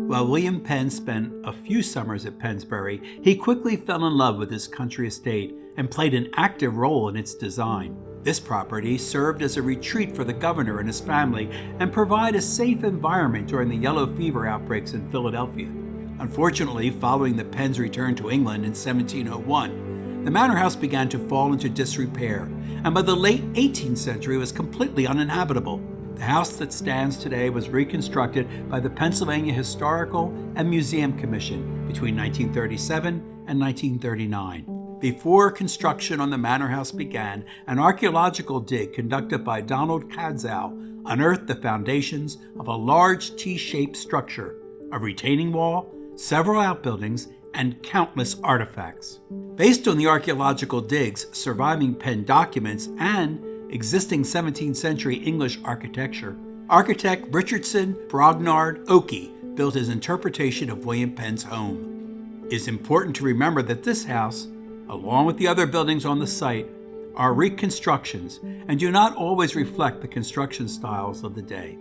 While William Penn spent a few summers at Pennsbury, he quickly fell in love with his country estate and played an active role in its design. This property served as a retreat for the governor and his family and provided a safe environment during the yellow fever outbreaks in Philadelphia. Unfortunately, following the Penn's return to England in 1701, the manor house began to fall into disrepair, and by the late 18th century was completely uninhabitable. The house that stands today was reconstructed by the Pennsylvania Historical and Museum Commission between 1937 and 1939. Before construction on the manor house began, an archaeological dig conducted by Donald Cadzow unearthed the foundations of a large T-shaped structure, a retaining wall, several outbuildings, and countless artifacts. Based on the archaeological digs, surviving Penn documents, and existing 17th century English architecture, architect Richardson Brognard Oakey built his interpretation of William Penn's home. It is important to remember that this house, along with the other buildings on the site, are reconstructions and do not always reflect the construction styles of the day.